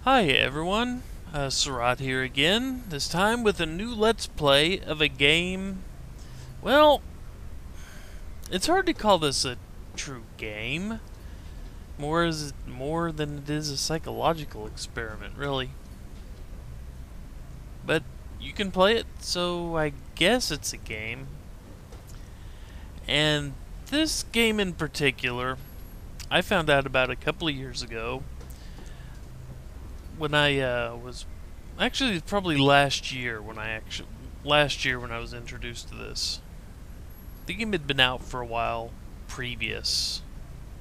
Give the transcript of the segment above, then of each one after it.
Hi everyone, Surat here again, this time with a new Let's Play of a game. Well, it's hard to call this a true game. More than it is a psychological experiment, really. But you can play it, so I guess it's a game. And this game in particular, I found out about a couple of years ago when I was actually probably last year when I was introduced to this. The game had been out for a while previous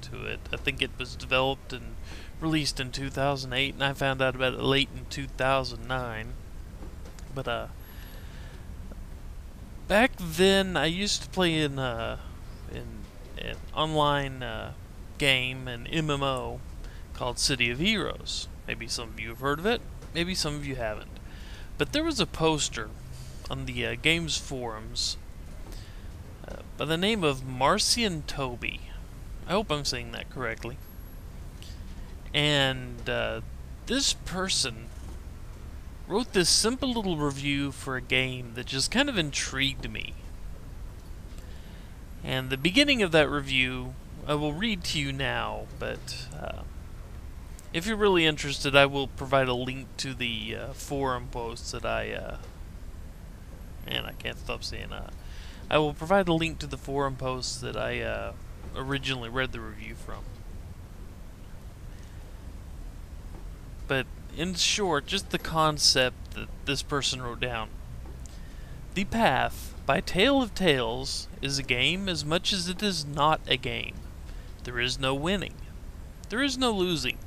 to it. I think it was developed and released in 2008, and I found out about it late in 2009. But back then I used to play in an online game, an MMO called City of Heroes. Maybe some of you have heard of it, maybe some of you haven't. But there was a poster on the games forums by the name of Marcian Toby. I hope I'm saying that correctly. And this person wrote this simple little review for a game that just kind of intrigued me. And the beginning of that review I will read to you now, but if you're really interested, I will provide a link to the forum posts that I can't stop saying I will provide a link to the forum posts that I originally read the review from. But in short, just the concept that this person wrote down. The Path, by Tale of Tales, is a game as much as it is not a game. There is no winning. There is no losing.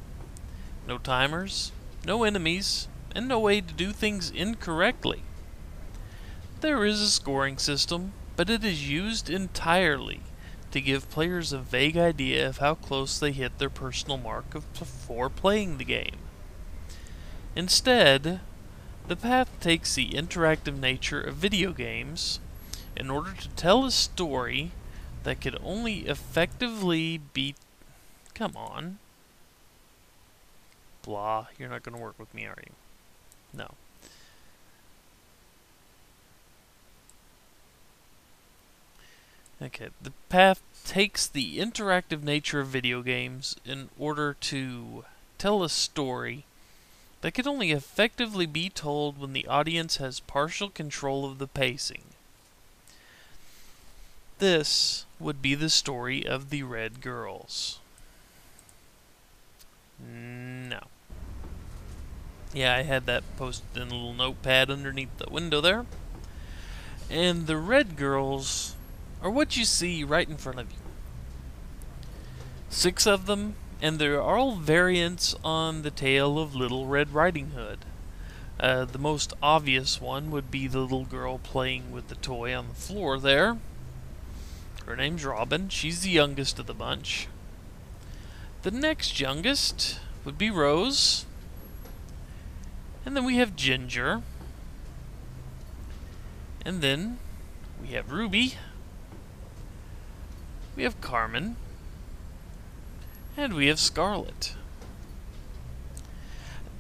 No timers, no enemies, and no way to do things incorrectly. There is a scoring system, but it is used entirely to give players a vague idea of how close they hit their personal mark before playing the game. Instead, the Path takes the interactive nature of video games in order to tell a story that could only effectively be... Come on. Blah, you're not going to work with me, are you? No. Okay, the Path takes the interactive nature of video games in order to tell a story that can only effectively be told when the audience has partial control of the pacing. This would be the story of the Red Girls. No. Yeah, I had that posted in a little notepad underneath the window there. And the Red Girls are what you see right in front of you. 6 of them, and they're all variants on the tale of Little Red Riding Hood. The most obvious one would be the little girl playing with the toy on the floor there. Her name's Robin. She's the youngest of the bunch. The next youngest would be Rose. And then we have Ginger. And then we have Ruby. We have Carmen. And we have Scarlet.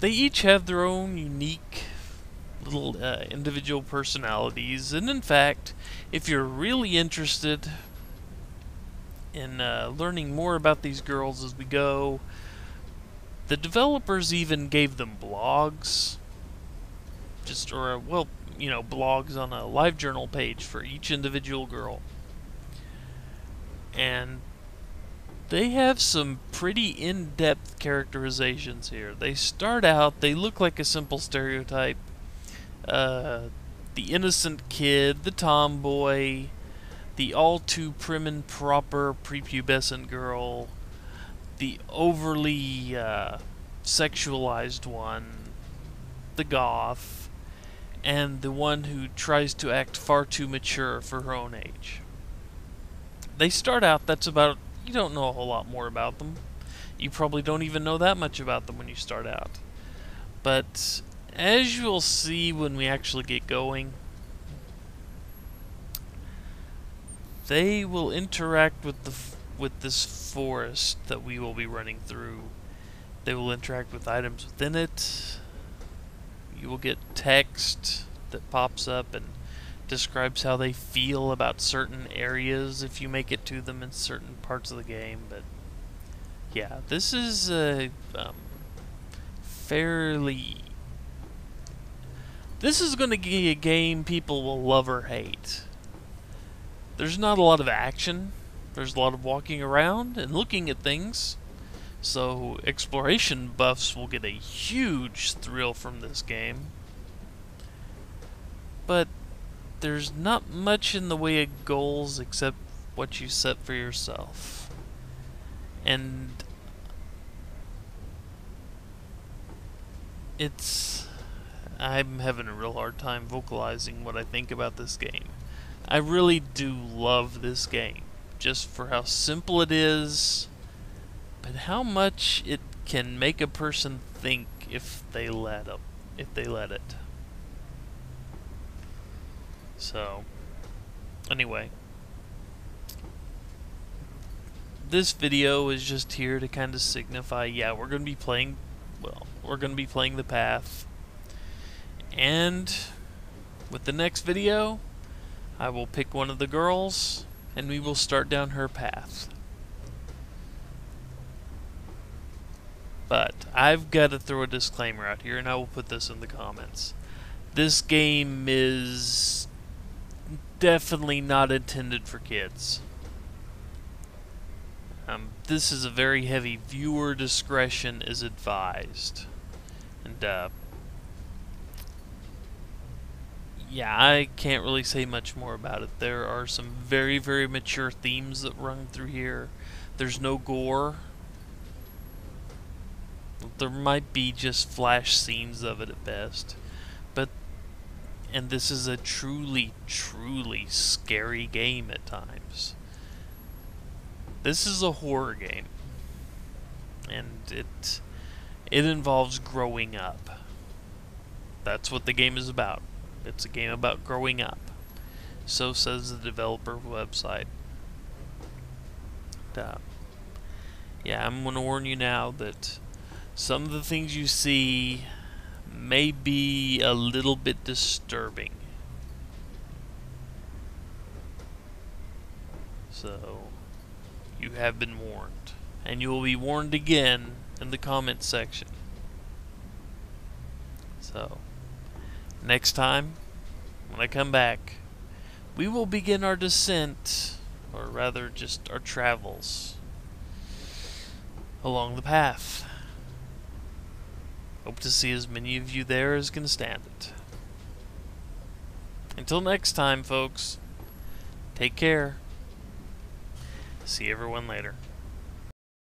They each have their own unique little individual personalities. And in fact, if you're really interested in learning more about these girls as we go, the developers even gave them blogs, blogs on a LiveJournal page for each individual girl. And they have some pretty in-depth characterizations here. They start out, they look like a simple stereotype. The innocent kid, the tomboy, the all-too prim and proper prepubescent girl, the overly sexualized one, the goth, and the one who tries to act far too mature for her own age. They start out, you don't know a whole lot more about them. You probably don't even know that much about them when you start out. But as you'll see when we actually get going, they will interact with this forest that we will be running through They will interact with items within it. You will get text that pops up and describes how they feel about certain areas if you make it to them in certain parts of the game. But yeah, this is fairly... This is going to be a game people will love or hate. There's not a lot of action. There's a lot of walking around and looking at things. So exploration buffs will get a huge thrill from this game. But there's not much in the way of goals except what you set for yourself. And I'm having a real hard time vocalizing what I think about this game. I really do love this game, just for how simple it is, but how much it can make a person think if they let it. So, anyway, this video is just here to kind of signify, yeah, we're going to be playing the path. And with the next video, I will pick one of the girls and we will start down her path. But I've got to throw a disclaimer out here, and I will put this in the comments. This game is definitely not intended for kids. This is a very heavy viewer discretion is advised. And yeah, I can't really say much more about it. There are some very, very mature themes that run through here. There's no gore. There might be just flash scenes of it at best. And this is a truly, truly scary game at times. This is a horror game. And it involves growing up. That's what the game is about. It's a game about growing up. So says the developer website. Yeah, I'm going to warn you now that some of the things you see may be a little bit disturbing. So, you have been warned. And you will be warned again in the comments section. So, next time, when I come back, we will begin our descent, or rather just our travels, along the path. Hope to see as many of you there as can stand it. Until next time, folks, take care. See everyone later.